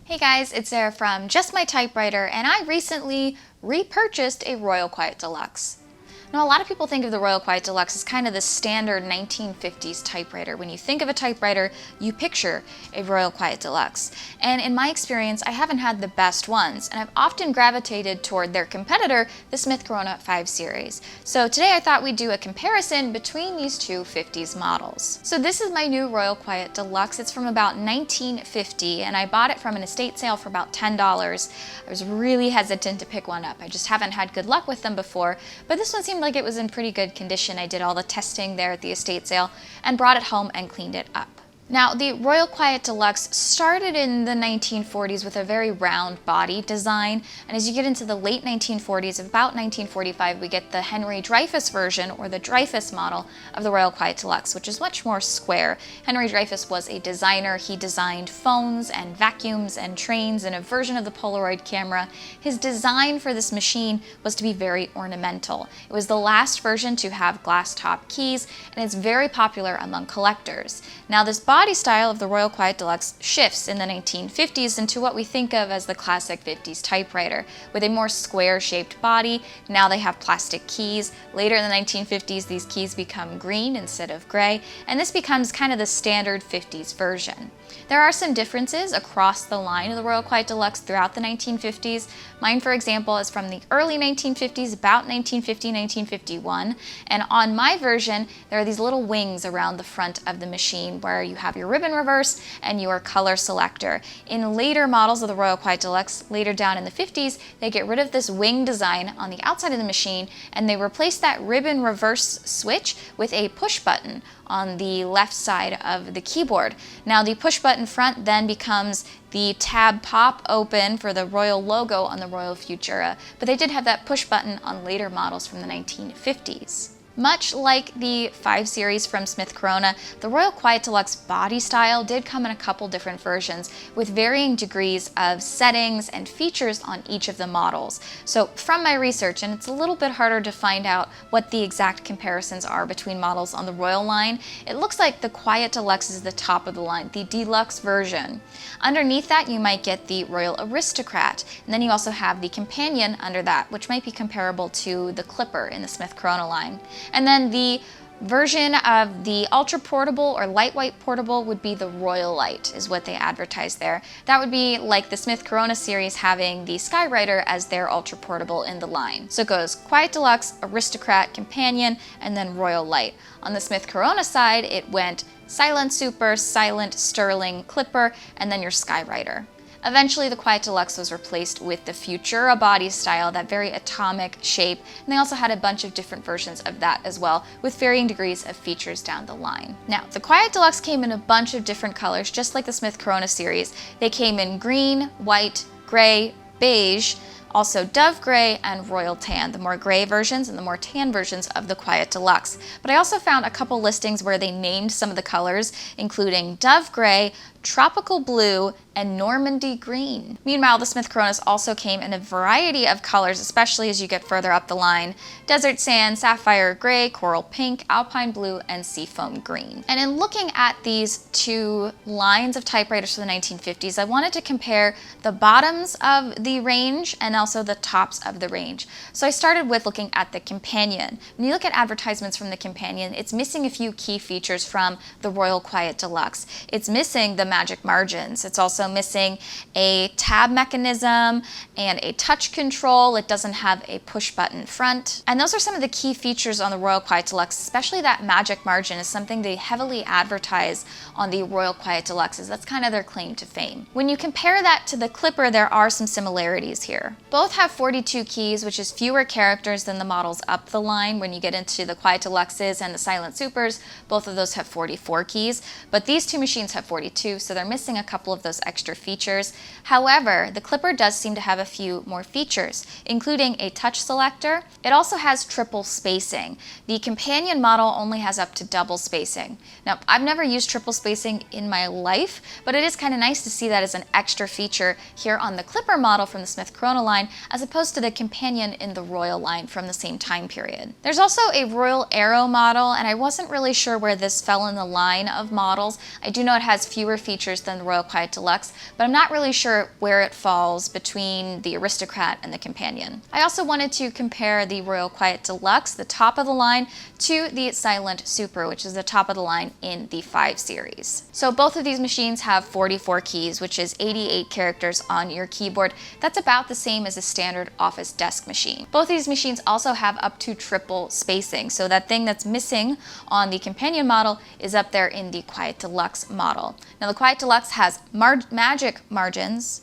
Hey guys, it's Sarah from Just My Typewriter, and I recently repurchased a Royal Quiet Deluxe. Now, a lot of people think of the Royal Quiet Deluxe as kind of the standard 1950s typewriter. When you think of a typewriter, you picture a Royal Quiet Deluxe. And in my experience, I haven't had the best ones, and I've often gravitated toward their competitor, the Smith Corona 5 Series. So today I thought we'd do a comparison between these two 50s models. So this is my new Royal Quiet Deluxe. It's from about 1950, and I bought it from an estate sale for about $10. I was really hesitant to pick one up. I just haven't had good luck with them before, but this one seemed like it was in pretty good condition. I did all the testing there at the estate sale and brought it home and cleaned it up. Now, the Royal Quiet Deluxe started in the 1940s with a very round body design, and as you get into the late 1940s, about 1945, we get the Henry Dreyfuss version, or the Dreyfuss model, of the Royal Quiet Deluxe, which is much more square. Henry Dreyfuss was a designer. He designed phones and vacuums and trains and a version of the Polaroid camera. His design for this machine was to be very ornamental. It was the last version to have glass top keys, and it's very popular among collectors. Now, this body style of the Royal Quiet Deluxe shifts in the 1950s into what we think of as the classic 50s typewriter, with a more square-shaped body. Now they have plastic keys. Later in the 1950s, these keys become green instead of gray, and this becomes kind of the standard 50s version. There are some differences across the line of the Royal Quiet Deluxe throughout the 1950s. Mine, for example, is from the early 1950s, about 1950, 1951, and on my version, there are these little wings around the front of the machine where you have your ribbon reverse and your color selector. In later models of the Royal Quiet Deluxe, later down in the 50s, they get rid of this wing design on the outside of the machine and they replace that ribbon reverse switch with a push button on the left side of the keyboard. Now, the push button front then becomes the tab pop open for the Royal logo on the Royal Futura, but they did have that push button on later models from the 1950s. Much like the 5 Series from Smith Corona, the Royal Quiet Deluxe body style did come in a couple different versions with varying degrees of settings and features on each of the models. So from my research, and it's a little bit harder to find out what the exact comparisons are between models on the Royal line, it looks like the Quiet Deluxe is the top of the line, the deluxe version. Underneath that, you might get the Royal Aristocrat, and then you also have the Companion under that, which might be comparable to the Clipper in the Smith Corona line. And then the version of the ultra portable or lightweight portable would be the Royal Light, is what they advertise there. That would be like the Smith Corona series having the Skywriter as their ultra portable in the line. So it goes Quiet Deluxe, Aristocrat, Companion, and then Royal Light. On the Smith Corona side, it went Silent Super, Silent, Sterling, Clipper, and then your Skywriter. Eventually, the Quiet Deluxe was replaced with the Futura body style, that very atomic shape, and they also had a bunch of different versions of that as well, with varying degrees of features down the line. Now, the Quiet Deluxe came in a bunch of different colors, just like the Smith Corona series. They came in green, white, gray, beige, also Dove Gray and Royal Tan, the more gray versions and the more tan versions of the Quiet Deluxe. But I also found a couple listings where they named some of the colors, including Dove Gray, Tropical Blue, and Normandy Green. Meanwhile, the Smith Coronas also came in a variety of colors, especially as you get further up the line: Desert Sand, Sapphire Gray, Coral Pink, Alpine Blue, and Seafoam Green. And in looking at these two lines of typewriters for the 1950s, I wanted to compare the bottoms of the range and also the tops of the range. So I started with looking at the Companion. When you look at advertisements from the Companion, it's missing a few key features from the Royal Quiet Deluxe. It's missing the magic margins. It's also missing a tab mechanism and a touch control. It doesn't have a push button front. And those are some of the key features on the Royal Quiet Deluxe, especially that magic margin is something they heavily advertise on the Royal Quiet Deluxes. That's kind of their claim to fame. When you compare that to the Clipper, there are some similarities here. Both have 42 keys, which is fewer characters than the models up the line. When you get into the Quiet Deluxes and the Silent Supers, both of those have 44 keys, but these two machines have 42, so they're missing a couple of those extra features. However, the Clipper does seem to have a few more features, including a touch selector. It also has triple spacing. The Companion model only has up to double spacing. Now, I've never used triple spacing in my life, but it is kind of nice to see that as an extra feature here on the Clipper model from the Smith Corona line, as opposed to the Companion in the Royal line from the same time period. There's also a Royal Arrow model, and I wasn't really sure where this fell in the line of models. I do know it has fewer features than the Royal Quiet Deluxe, but I'm not really sure where it falls between the Aristocrat and the Companion. I also wanted to compare the Royal Quiet Deluxe, the top of the line, to the Silent Super, which is the top of the line in the 5 series. So both of these machines have 44 keys, which is 88 characters on your keyboard. That's about the same as a standard office desk machine. Both of these machines also have up to triple spacing, so that thing that's missing on the Companion model is up there in the Quiet Deluxe model. Now the Quiet Deluxe has magic margins,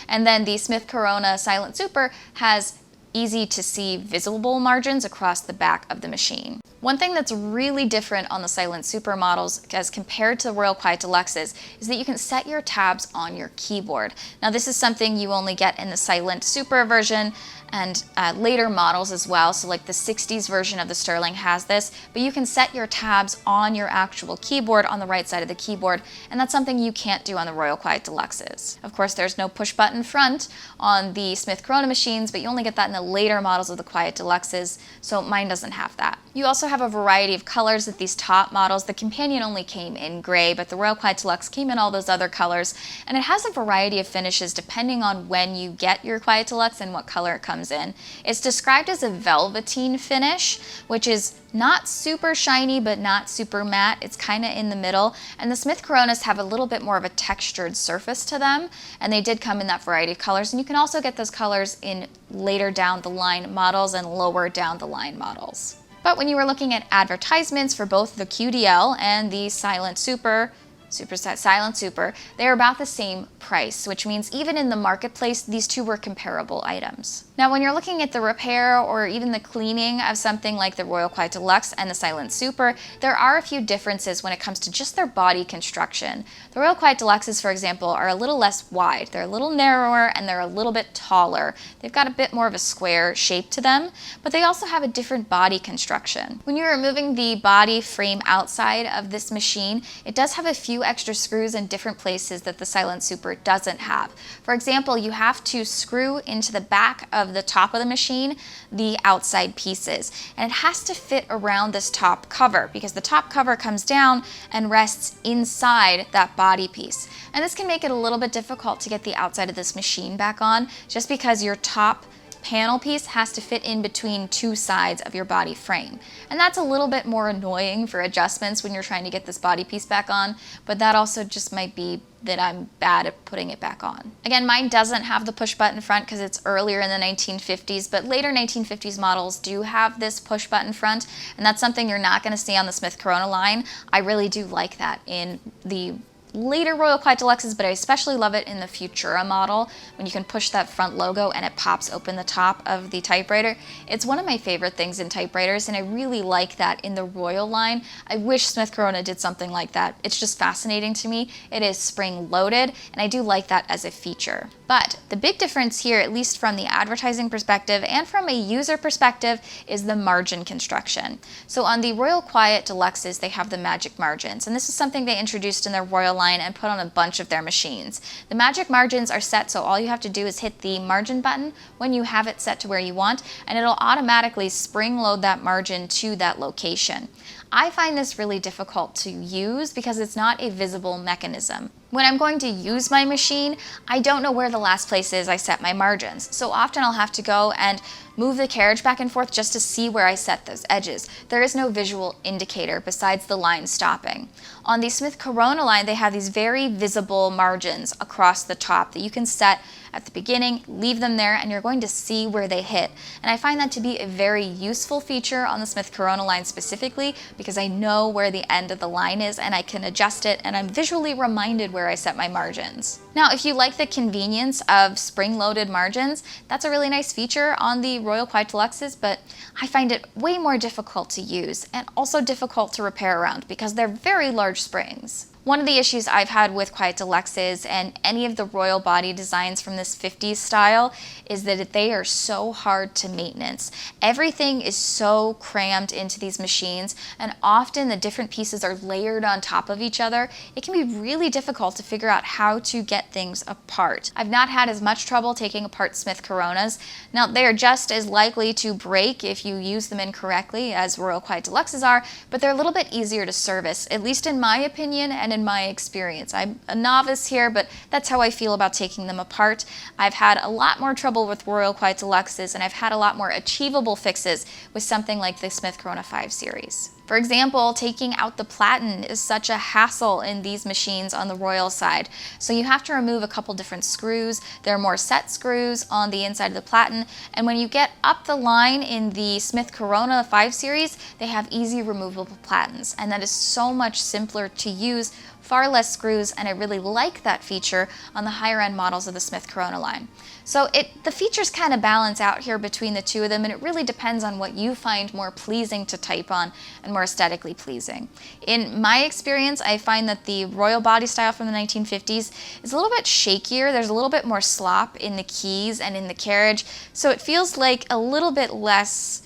and then the Smith Corona Silent Super has easy to see visible margins across the back of the machine. One thing that's really different on the Silent Super models as compared to the Royal Quiet Deluxes is that you can set your tabs on your keyboard. Now this is something you only get in the Silent Super version and later models as well, so like the 60s version of the Sterling has this, but you can set your tabs on your actual keyboard on the right side of the keyboard, and that's something you can't do on the Royal Quiet Deluxes. Of course, there's no push button front on the Smith Corona machines, but you only get that in the later models of the Quiet Deluxes, so mine doesn't have that. You also have a variety of colors with these top models. The Companion only came in gray, but the Royal Quiet Deluxe came in all those other colors, and it has a variety of finishes depending on when you get your Quiet Deluxe and what color it comes in. It's described as a velveteen finish, which is not super shiny but not super matte. It's kind of in the middle, and the Smith Coronas have a little bit more of a textured surface to them, and they did come in that variety of colors, and you can also get those colors in later down the line models and lower down the line models. But when you were looking at advertisements for both the QDL and the Silent Super, Silent Super, they are about the same price, which means even in the marketplace, these two were comparable items. Now, when you're looking at the repair or even the cleaning of something like the Royal Quiet Deluxe and the Silent Super, there are a few differences when it comes to just their body construction. The Royal Quiet Deluxes, for example, are a little less wide. They're a little narrower and they're a little bit taller. They've got a bit more of a square shape to them, but they also have a different body construction. When you're removing the body frame outside of this machine, it does have a few extra screws in different places that the Silent Super doesn't have. For example, you have to screw into the back of the top of the machine the outside pieces, and it has to fit around this top cover because the top cover comes down and rests inside that body piece. And this can make it a little bit difficult to get the outside of this machine back on just because your top panel piece has to fit in between two sides of your body frame. And that's a little bit more annoying for adjustments when you're trying to get this body piece back on, but that also just might be that I'm bad at putting it back on. Again, mine doesn't have the push button front because it's earlier in the 1950s, but later 1950s models do have this push button front, and that's something you're not going to see on the Smith Corona line. I really do like that in the later Royal Quiet Deluxes, but I especially love it in the Futura model when you can push that front logo and it pops open the top of the typewriter. It's one of my favorite things in typewriters, and I really like that in the Royal line. I wish Smith Corona did something like that. It's just fascinating to me. It is spring loaded, and I do like that as a feature. But the big difference here, at least from the advertising perspective and from a user perspective, is the margin construction. So on the Royal Quiet Deluxes, they have the magic margins, and this is something they introduced in their Royal line and put on a bunch of their machines. The magic margins are set so all you have to do is hit the margin button when you have it set to where you want, and it'll automatically spring load that margin to that location. I find this really difficult to use because it's not a visible mechanism. When I'm going to use my machine, I don't know where the last place is I set my margins. So often I'll have to go and move the carriage back and forth just to see where I set those edges. There is no visual indicator besides the line stopping. On the Smith Corona line, they have these very visible margins across the top that you can set at the beginning, leave them there, and you're going to see where they hit. And I find that to be a very useful feature on the Smith Corona line specifically because I know where the end of the line is and I can adjust it, and I'm visually reminded where I set my margins. Now, if you like the convenience of spring-loaded margins, that's a really nice feature on the Royal Quiet Deluxes, but I find it way more difficult to use and also difficult to repair around because they're very large springs. One of the issues I've had with Quiet Deluxes and any of the Royal body designs from this 50s style is that they are so hard to maintenance. Everything is so crammed into these machines, and often the different pieces are layered on top of each other. It can be really difficult to figure out how to get things apart. I've not had as much trouble taking apart Smith Coronas. Now, they are just as likely to break if you use them incorrectly as Royal Quiet Deluxes are, but they're a little bit easier to service, at least in my opinion, and in my experience. I'm a novice here, but that's how I feel about taking them apart. I've had a lot more trouble with Royal Quiet Deluxes, and I've had a lot more achievable fixes with something like the Smith Corona 5 series. For example, taking out the platen is such a hassle in these machines on the Royal side. So you have to remove a couple different screws. There are more set screws on the inside of the platen, and when you get up the line in the Smith Corona 5 series, they have easy removable platens, and that is so much simpler to use, far less screws, and I really like that feature on the higher end models of the Smith Corona line. So the features kind of balance out here between the two of them, and it really depends on what you find more pleasing to type on and more aesthetically pleasing. In my experience, I find that the Royal body style from the 1950s is a little bit shakier. There's a little bit more slop in the keys and in the carriage, so it feels like a little bit less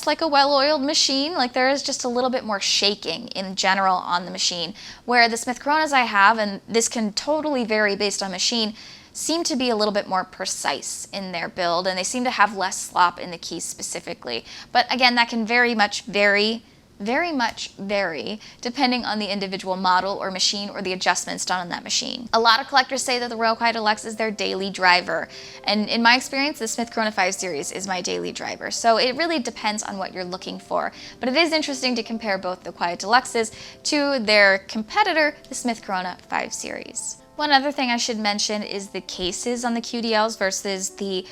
like a well-oiled machine. Like there is just a little bit more shaking in general on the machine, where the Smith Coronas I have, and this can totally vary based on machine, seem to be a little bit more precise in their build, and they seem to have less slop in the keys specifically. But again, that can very much vary depending on the individual model or machine or the adjustments done on that machine. A lot of collectors say that the Royal Quiet Deluxe is their daily driver, and in my experience, the Smith Corona 5 series is my daily driver. So it really depends on what you're looking for, but it is interesting to compare both the Quiet Deluxes to their competitor, the Smith Corona 5 series. One other thing I should mention is the cases on the QDLs versus the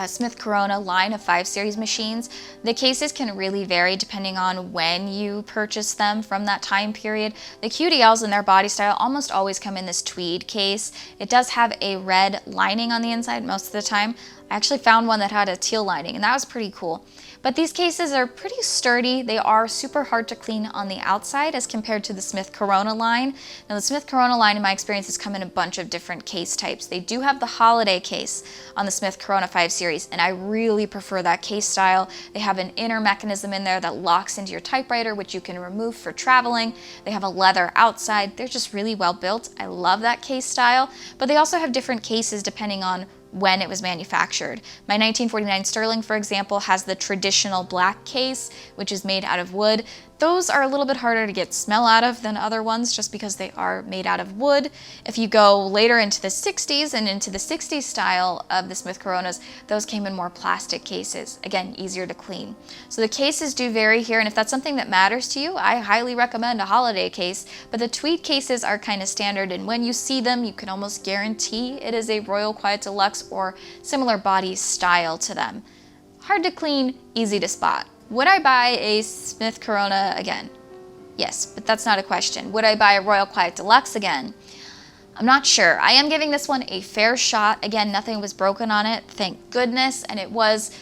Smith Corona line of 5 series machines. The cases can really vary depending on when you purchase them from that time period. The QDLs in their body style almost always come in this tweed case. It does have a red lining on the inside most of the time. I actually found one that had a teal lining, and that was pretty cool. But these cases are pretty sturdy. They are super hard to clean on the outside as compared to the Smith Corona line. Now the Smith Corona line, in my experience, has come in a bunch of different case types. They do have the holiday case on the Smith Corona 5 series, and I really prefer that case style. They have an inner mechanism in there that locks into your typewriter, which you can remove for traveling. They have a leather outside. They're just really well built. I love that case style, but they also have different cases depending on when it was manufactured. My 1949 Sterling, for example, has the traditional black case, which is made out of wood. Those are a little bit harder to get smell out of than other ones just because they are made out of wood. If you go later into the 60s and into the 60s style of the Smith Coronas, those came in more plastic cases. Again, easier to clean. So the cases do vary here, and if that's something that matters to you, I highly recommend a holiday case, but the tweed cases are kind of standard, and when you see them, you can almost guarantee it is a Royal Quiet Deluxe or similar body style to them. Hard to clean, easy to spot. Would I buy a Smith Corona again? Yes, but that's not a question. Would I buy a Royal Quiet Deluxe again? I'm not sure. I am giving this one a fair shot. Again, nothing was broken on it, thank goodness, and it was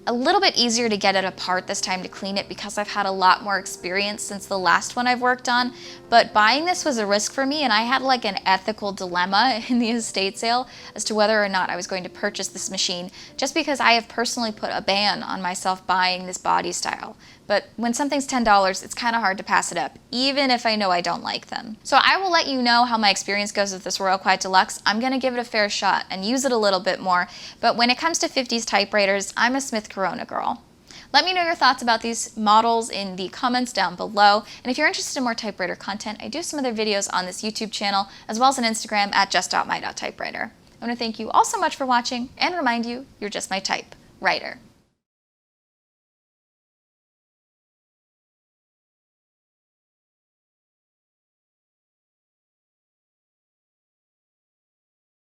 a little bit easier to get it apart this time to clean it because I've had a lot more experience since the last one I've worked on. But buying this was a risk for me, and I had like an ethical dilemma in the estate sale as to whether or not I was going to purchase this machine, just because I have personally put a ban on myself buying this body style. But when something's $10, it's kind of hard to pass it up, even if I know I don't like them. So I will let you know how my experience goes with this Royal Quiet Deluxe. I'm going to give it a fair shot and use it a little bit more. But when it comes to 50s typewriters, I'm a Smith Corona girl. Let me know your thoughts about these models in the comments down below. And if you're interested in more typewriter content, I do some other videos on this YouTube channel, as well as on Instagram at just.my.typewriter. I want to thank you all so much for watching and remind you, you're just my typewriter.